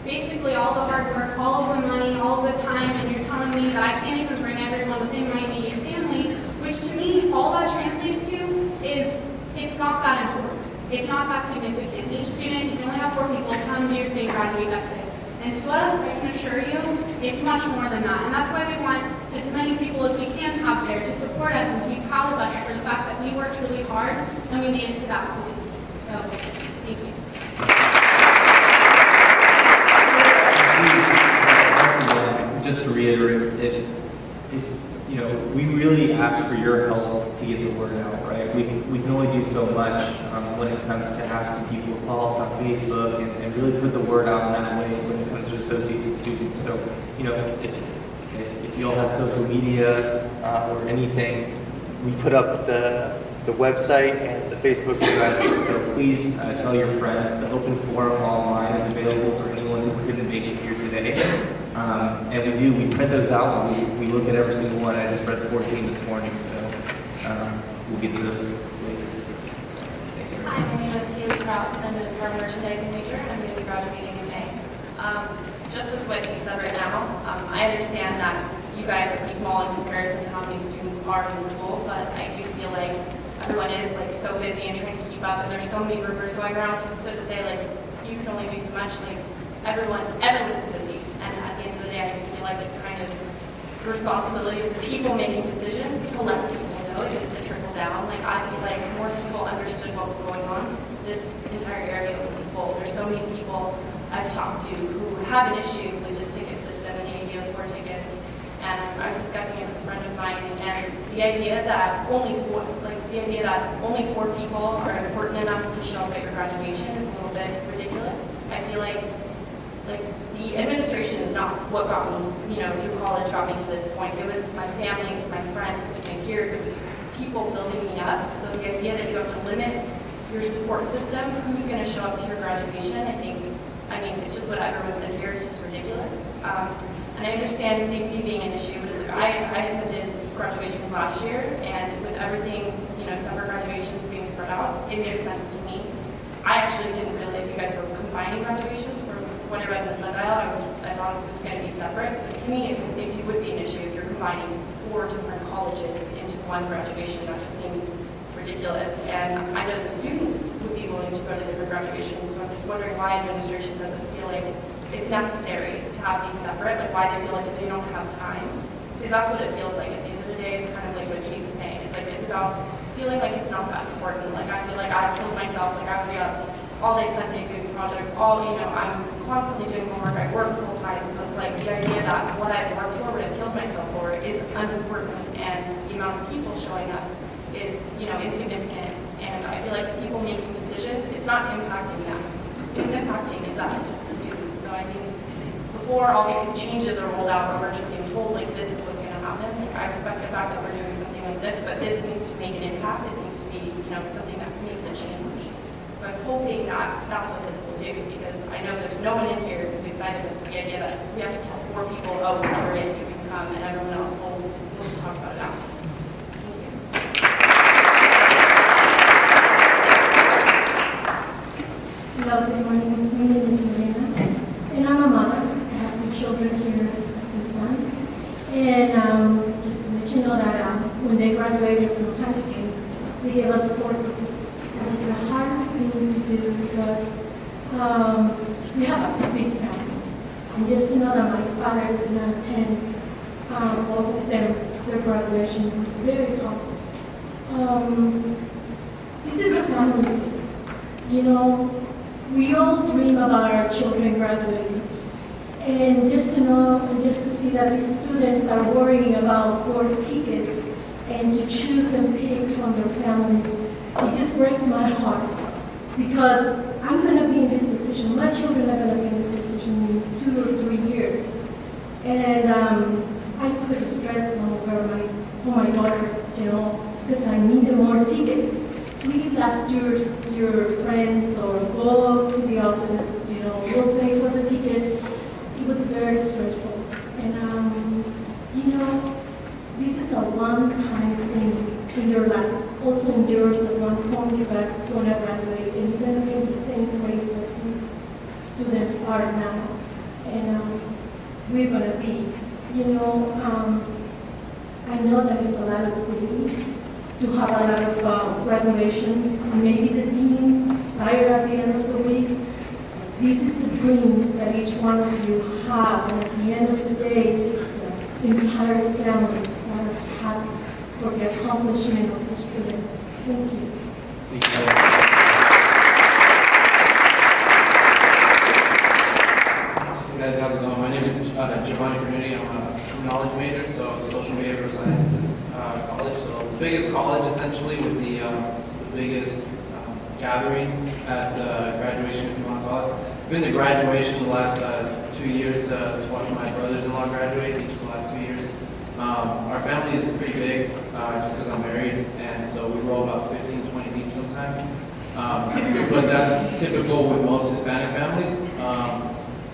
Speaker 8: basically all the hard work, all of the money, all of the time, and you're telling me that I can't even bring everyone within my immediate family, which to me, all that translates to is it's not that important. It's not that significant. Each student, you can only have 4 people, come do your thing, graduate, that's it. And to us, I can assure you, it's much more than that. And that's why we want as many people as we can have there to support us and to be proud of us for the fact that we worked really hard and we made it to that point. So, thank you.
Speaker 1: Just to reiterate, if we really ask for your help to get the word out, right? We can only do so much when it comes to asking people to follow us on Facebook and really put the word out in that way when it comes to associated students. So, if you all have social media or anything, we put up the website and the Facebook address. So please tell your friends. The open forum online is available for anyone who couldn't make it here today. And we print those out and we look at every single one. I just read 14 this morning, so we'll get to those later. Thank you.
Speaker 17: Hi, my name is Haley Krause. I'm a car merchandising major. I'm going to be graduating in May. Just with what you said right now, I understand that you guys are small in comparison to how many students are in the school, but I do feel like everyone is so busy and trying to keep up, and there's so many rumors going around. So to say you can only do so much, everyone is busy. And at the end of the day, I do feel like it's kind of the responsibility of the people making decisions to let people know. It needs to trickle down. I feel like more people understood what was going on, this entire area would be full. There's so many people I've talked to who have an issue with this ticket system and the idea of 4 tickets. And I was discussing it with a friend of mine, and the idea that only 4 people are important enough to show up at your graduation is a little bit ridiculous. I feel like the administration is not what got me, through college, got me to this point. It was my family, it was my friends, it was my peers, it was people building me up. So the idea that you have to limit your support system, who's going to show up to your graduation, it's just what everyone said here, it's just ridiculous. And I understand safety being an issue, but I attended graduations last year, and with everything, summer graduations being spread out, it made sense to me. I actually didn't realize you guys were combining graduations. From what I read in the sundial, I thought it was going to be separate. So to me, I think safety would be an issue if you're combining 4 different colleges into one graduation. That just seems ridiculous. And I know the students would be willing to go to different graduations, so I'm just wondering why administration doesn't feel like it's necessary to have these separate, why they feel like they don't have time. Because that's what it feels like at the end of the day. It's kind of like what Kate was saying. It's about feeling like it's not that important. I feel like I killed myself. I was up all day Sunday doing projects. I'm constantly doing homework. I work full time. So it's like the idea that what I've worked for, what I've killed myself for, is unimportant, and the amount of people showing up is, insignificant. And I feel like the people making decisions, it's not impacting them. What's impacting is us, it's the students. So before all these changes are rolled out, where we're just being told this is what's going to happen. I respect the fact that we're doing something like this, but this needs to make an impact. It needs to be, something that makes a change. So I'm hoping that that's what this will do, because I know there's no one in here who's excited with the idea that we have to tell 4 people, oh, we're in, you can come, and everyone else will just talk about it out. Thank you.
Speaker 18: Hello, good morning. My name is Elena, and I'm a mother. I have 2 children here, a son. And
Speaker 15: Just to know that my father did not attend both of them, their graduation was very hard. This is a family. You know, we all dream about our children graduating. And just to know and just to see that these students are worrying about for tickets and to choose and pick from their families, it just breaks my heart. Because I'm going to be in this position, my children are going to be in this position in 2 or 3 years. And I put stress over my daughter, you know, because I need more tickets. Please ask your friends or go to the office, you know, we'll pay for the tickets. It was very stressful. And, you know, this is a one-time thing in your life. Also in yours at one point you're going to graduate and you're going to be in the same place that these students are now. And we're going to be, you know, I know there's a lot of dreams to have a lot of graduations. Maybe the dean is tired at the end of the week. This is the dream that each one of you have, and at the end of the day, the entire families are happy for the accomplishment of the students. Thank you.
Speaker 19: Hey guys, how's it going? My name is Giovanni Bernuti. I'm a criminology major, so social behavioral sciences college. So the biggest college essentially with the biggest gathering at graduation, if you want to call it. I've been to graduation the last 2 years to watch my brothers-in-law graduate each of the last 2 years. Our family is pretty big just because I'm married, and so we roll about 15, 20 deep sometimes. But that's typical with most Hispanic families.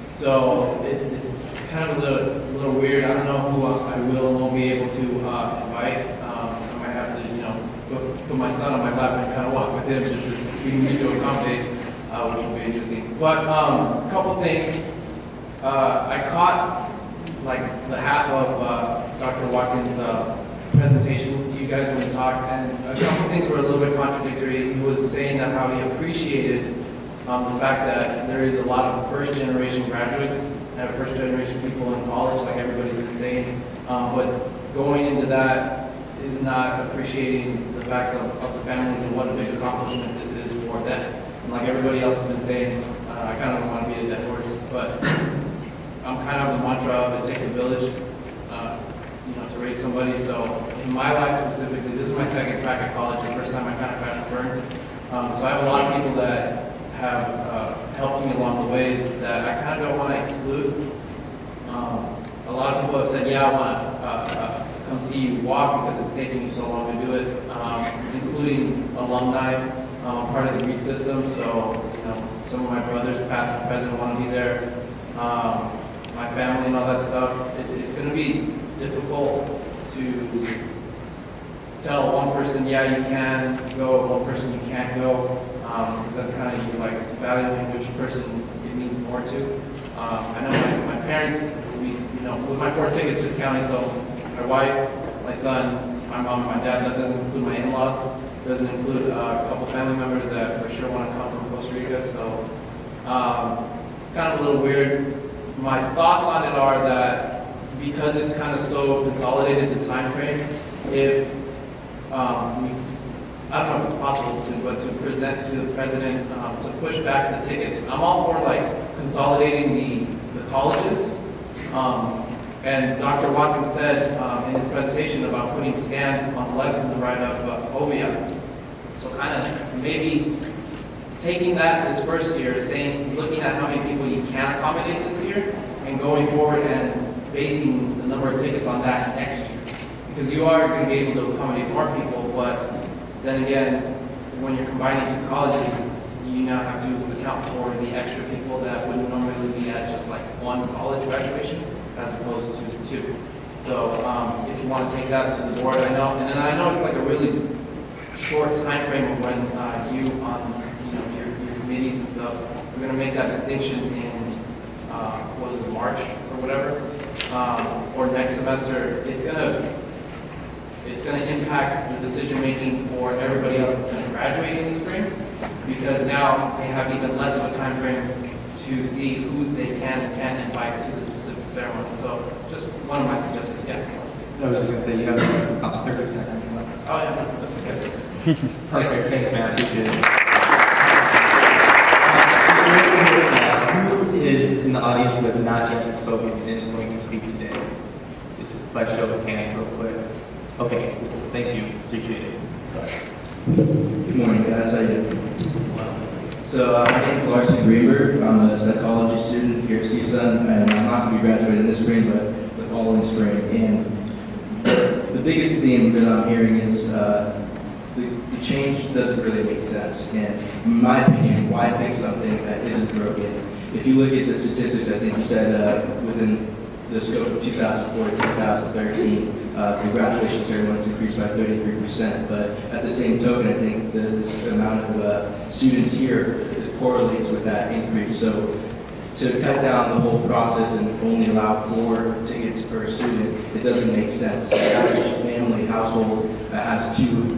Speaker 19: So it's kind of a little weird. I don't know who I will and won't be able to invite. I might have to, you know, put my son on my lap and kind of walk with him just to we need to accommodate, which will be interesting. But a couple things. I caught like the half of Dr. Watkins' presentation to you guys when he talked, and a couple things were a little bit contradictory. He was saying that how he appreciated the fact that there is a lot of first-generation graduates and first-generation people in college, like everybody's been saying, but going into that is not appreciating the fact of the families and what a big accomplishment this is for them. And like everybody else has been saying, I kind of don't want to be a dead horse, but I'm kind of the mantra of it takes a village, you know, to raise somebody. So in my life specifically, this is my second crack at college, the first time I kind of crashed and burned. So I have a lot of people that have helped me along the ways that I kind of don't want to exclude. A lot of people have said, yeah, I want to come see you walk because it's taking you so long to do it, including alumni, part of the Greek system. So, you know, some of my brothers, past and present, want to be there. My family and all that stuff. It's going to be difficult to tell one person, yeah, you can go, one person you can't go. Because that's kind of like valuing which person it means more to. I know my parents, you know, with my 4 tickets just counting, so my wife, my son, my mom, and my dad, that doesn't include my in-laws, doesn't include a couple family members that for sure want to come from Costa Rica, so kind of a little weird. My thoughts on it are that because it's kind of so consolidated the time frame, if I don't know if it's possible to, but to present to the president, to push back the tickets. I'm all for like consolidating the colleges. And Dr. Watkins said in his presentation about putting stands on the left and the right of OVIA. So kind of maybe taking that this first year, saying, looking at how many people you can accommodate this year, and going forward and basing the number of tickets on that next year. Because you are going to be able to accommodate more people, but then again, when you're combining 2 colleges, you now have to account for the extra people that wouldn't normally be at just like 1 college graduation as opposed to 2. So if you want to take that to the board, I know, and then I know it's like a really short time frame of when you on your committees and stuff are going to make that distinction in what is it, March or whatever, or next semester. It's going to impact the decision making for everybody else that's going to graduate in the spring, because now they have even less of a time frame to to see who they can and can't invite to the specific ceremony. So just one of my suggestions, yeah.
Speaker 1: I was just gonna say, you have about 30 seconds left.
Speaker 19: Oh, yeah, no, okay.
Speaker 1: Perfect, thanks, man, appreciate it. Who is in the audience who has not yet spoken and is going to speak today? Just by show of hands real quick. Okay, thank you, appreciate it.
Speaker 4: Good morning, guys. How you doing? So, my name is Larson Greenberg. I'm a psychology student here at CSUN, and I'm not going to be graduating this spring, but the following spring. And the biggest theme that I'm hearing is the change doesn't really make sense. And in my opinion, why fix something that isn't broken? If you look at the statistics, I think you said within the scope of 2004 to 2013, the graduation ceremonies increased by 33%. But at the same token, I think the amount of students here correlates with that increase. So to cut down the whole process and only allow 4 tickets per student, it doesn't make sense. The average family household has two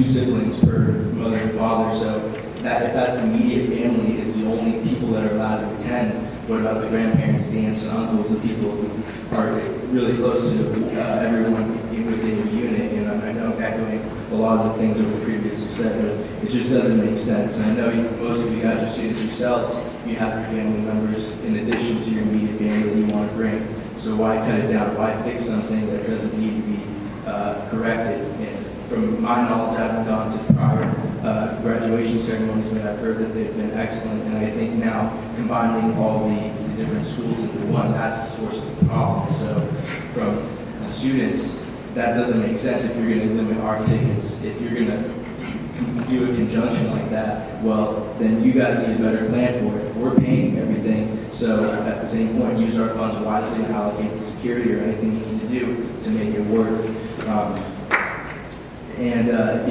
Speaker 4: siblings per mother and father. So that if that immediate family is the only people that are allowed to attend, what about the grandparents, the aunts and uncles, the people who are really close to everyone within the unit? And I know I'm echoing a lot of the things that were previously said, but it just doesn't make sense. And I know most of you guys are students yourselves. You have your family members in addition to your immediate family that you want to bring. So why cut it down? Why fix something that doesn't need to be corrected? And from my knowledge, I haven't gone to prior graduation ceremonies, but I've heard that they've been excellent. And I think now combining all the different schools into one, that's the source of the problem. So from the students, that doesn't make sense if you're going to limit our tickets. If you're going to do a conjunction like that, well, then you guys need a better plan for it. We're paying everything, so at the same point, use our funds wisely and allocate the security or anything you need to do to make it work. And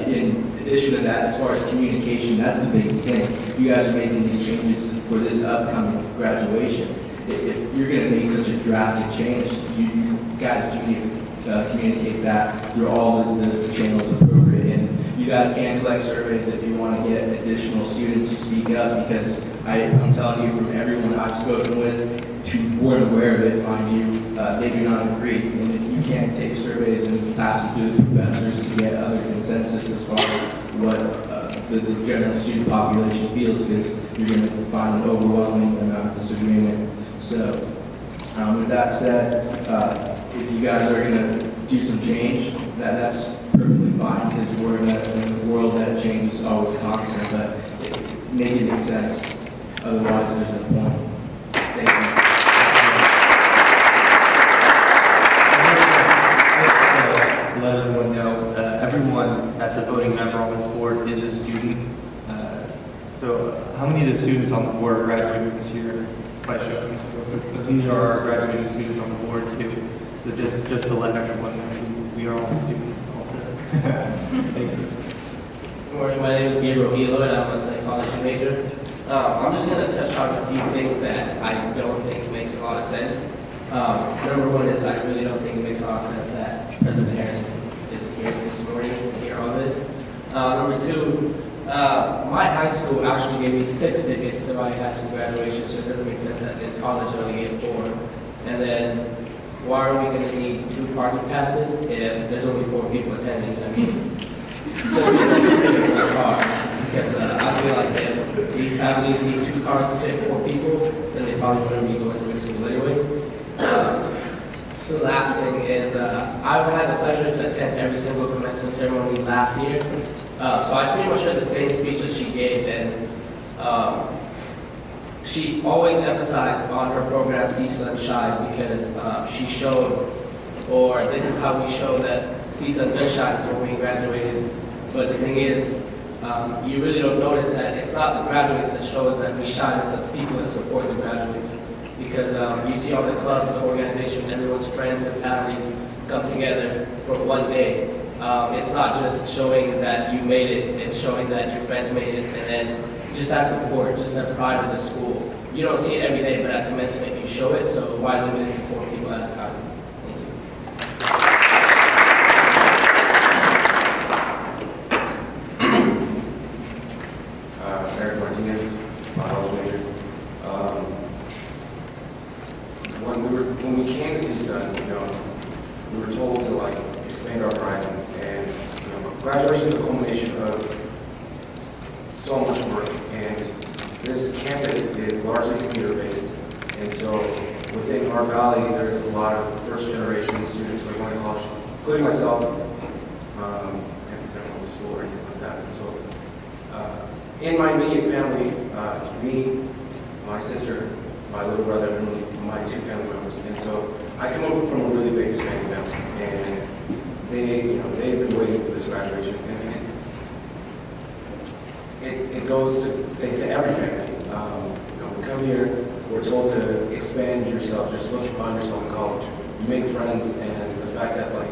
Speaker 4: in addition to that, as far as communication, that's the biggest thing. You guys are making these changes for this upcoming graduation. If you're going to make such a drastic change, you guys do need to communicate that through all the channels appropriate. And you guys can collect surveys if you want to get additional students to speak up, because I'm telling you from everyone I've spoken with who weren't aware of it, mind you, they do not agree. And you can't take surveys and pass them through the professors to get other consensus as far as what the general student population feels, because you're going to find an overwhelming amount of disagreement. So with that said, if you guys are going to do some change, that's perfectly fine, because we're in a world that change is always constant, but make it make sense. Otherwise, there's no point. Thank you.
Speaker 1: To let everyone know, everyone that's a voting member on this board is a student. So how many of the students on the board are graduating this year? By show of hands real quick. So these are our graduating students on the board too. So just to let everyone know, we are all students also. Thank you.
Speaker 20: Good morning, my name is Gabriel Elo, and I'm a psychology major. I'm just going to touch on a few things that I don't think makes a lot of sense. Number one is I really don't think it makes a lot of sense that President Harrison isn't here this morning to hear all this. Number two, my high school actually gave me 6 tickets to my high school graduation, so it doesn't make sense that in college I only gave 4. And then, why are we going to need 2 parking passes if there's only 4 people attending? I mean, because I feel like if these families need 2 cars to fit 4 people, then they probably wouldn't be going to the school anyway. The last thing is, I've had the pleasure to attend every single commencement ceremony last year. So I pretty much heard the same speech that she gave, and she always emphasized on her program CSUN Shine, because she showed, or this is how we show that CSUN does shine is when we graduated. But the thing is, you really don't notice that it's not the graduates that show us that we shine, it's the people that support the graduates. Because you see all the clubs, the organization, everyone's friends and families come together for one day. It's not just showing that you made it, it's showing that your friends made it, and then just that support, just that pride of the school. You don't see it every day, but at commencement you show it, so why limit it to 4 people at a time? Thank you.
Speaker 14: Eric Martinez, biology major.
Speaker 11: when we came to CSUN, we were told to like expand our horizons, and graduation is a culmination of so much work, and this campus is largely computer-based, and so within our valley, there's a lot of first-generation students who are going to college, including myself, and several school or anything like that. And so, in my immediate family, it's me, my sister, my little brother, and my 2 family members. And so, I come over from a really big Hispanic family, and they've been waiting for this graduation. And it goes to say to every family, we come here, we're told to expand yourself, you're supposed to find yourself in college. You make friends, and the fact that like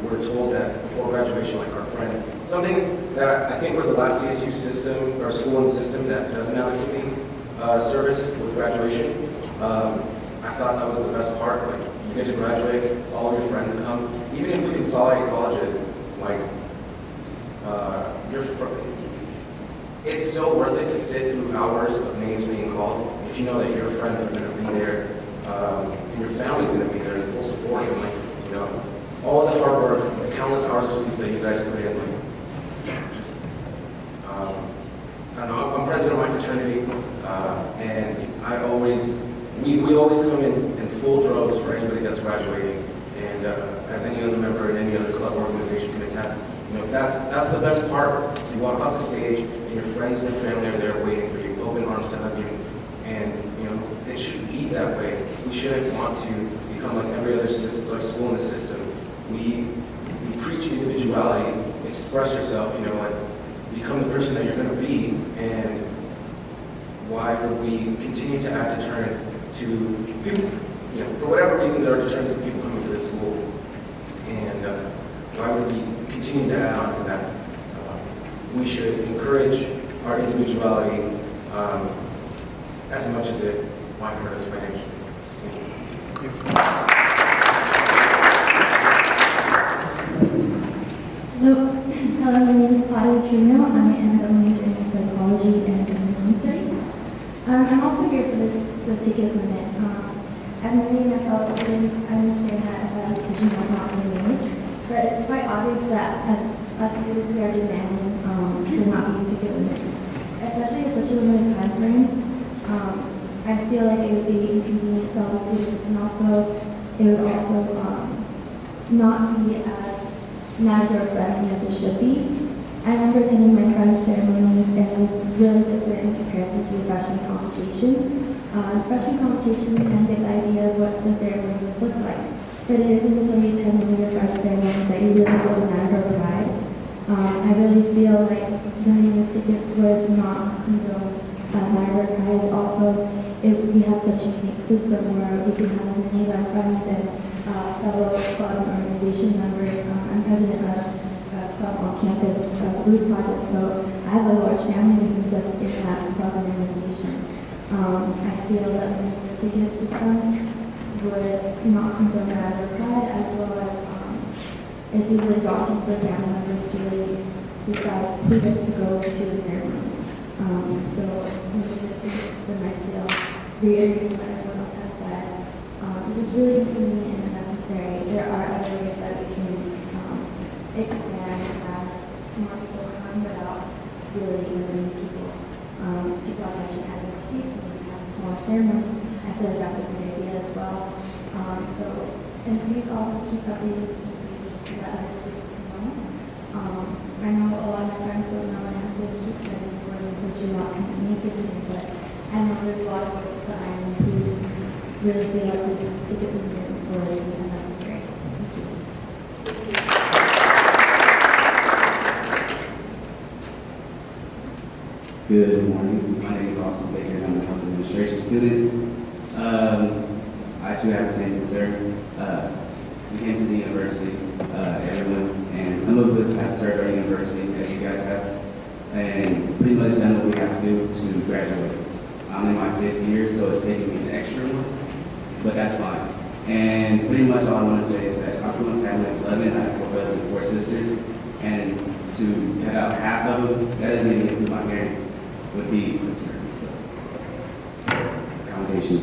Speaker 11: we're told that before graduation, like our friends, something that I think we're the last CSU system or school and system that doesn't have a ticketing service with graduation. I thought that was the best part. Like you get to graduate, all of your friends come. Even if we consolidate colleges, like it's still worth it to sit through hours of names being called if you know that your friends are going to be there and your family's going to be there in full support. And like, all the hard work, the countless hours of sleep that you guys put in, like, just, I don't know, I'm president of my fraternity, and we always come in full droves for anybody that's graduating, and as any other member in any other club or organization can attest, that's the best part. You walk off the stage, and your friends and your family are there waiting for you, open arms to hug you, and it shouldn't be that way. We shouldn't want to become like every other system, like school in the system. We preach individuality, express yourself, like become the person that you're going to be, and why would we continue to add deterrence to people, for whatever reason there are deterrents to people coming to this school, and why would we continue to add on to that? We should encourage our individuality as much as it might hurt us financially. Thank you.
Speaker 3: Hello, my name is Claudia Trino. I am a major in psychology and human studies. I'm also here for the ticket limit. As many of my fellow students, I understand that a decision has not been made, but it's quite obvious that as students we are demanding there not be a ticket limit, especially in such a limited time frame. I feel like it would be inconvenient to all the students, and also it would also not be as matter friendly as it should be. I remember attending my friend's ceremonies, and it was really different in comparison to the freshman convocation. Freshman convocation you kind of get the idea of what the ceremony would look like, but it isn't until you attend one of your friend's ceremonies that you really feel the matter of pride. I really feel like limiting the tickets would not condone matter of pride. Also, if we have such a unique system where we can have as many of our friends and fellow club and organization members. I'm president of a club on campus, the Blues Project, so I have a large family even just in that club and organization. I feel that the ticket system would not condone matter of pride, as well as it'd be really daunting for family members to really decide who gets to go to the ceremony. So with the ticket system, I feel reiterating what everyone else has said, it's just really inconvenient and unnecessary. There are other ways that we can expand and have more people come without really limiting people. People have mentioned having more seats and having smaller ceremonies. I feel like that's a great idea as well. And please also keep updating students and let other students know. I know a lot of my friends don't know and have to keep studying for them, but you're not going to make it to me. But I know there's a lot of voices behind me who really feel like this ticket limit would be unnecessary. Thank you.
Speaker 19: Good morning. My name is Austin Baker, and I'm a health administration student. I too have the same concern. We came to the university, everyone, and some of us have started our university, as you guys have, and pretty much done what we have to do to graduate. I'm in my 5th year, so it's taking me an extra one, but that's fine. And pretty much all I want to say is that I'm from a family of 11. I have 4 brothers and 4 sisters, and to cut out half of them, that doesn't even include my parents, would be a turn. So, accommodation.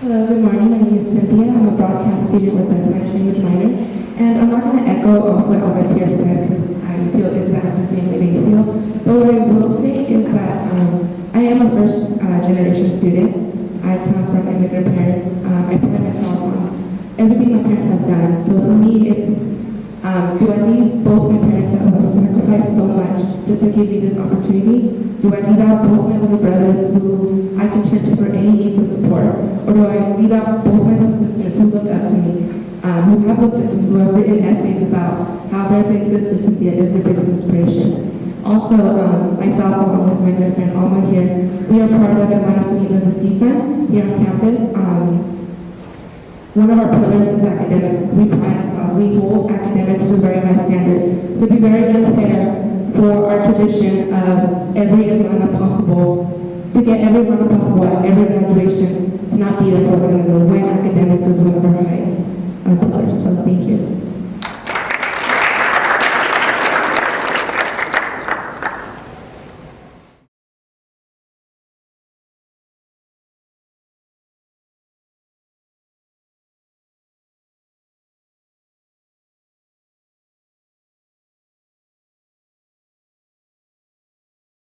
Speaker 12: Hello, good morning. My name is Cynthia. I'm a broadcast student with a Spanish language minor. And I'm not going to echo off what all my peers said because I feel exactly the same way they feel. But what I will say is that I am a first generation student. I come from immigrant parents. I pride myself on everything my parents have done. So for me, it's do I leave both my parents that have sacrificed so much just to give me this opportunity? Do I leave out both my little brothers who I can turn to for any needs of support? Or do I leave out both my little sisters who look up to me, who have looked up to me, who have written essays about how their big sister Cynthia is their biggest inspiration? Also, myself, along with my good friend Alma here, we are part of Hermanas Unidas de CISA here on campus. One of our pillars is academics. We pride ourselves. We hold academics to a very high standard. So it'd be very unfair for our tradition of every Hermana possible, to get every Hermana possible at every graduation, to not be there for one another when academics is one of our highest pillars. So thank you.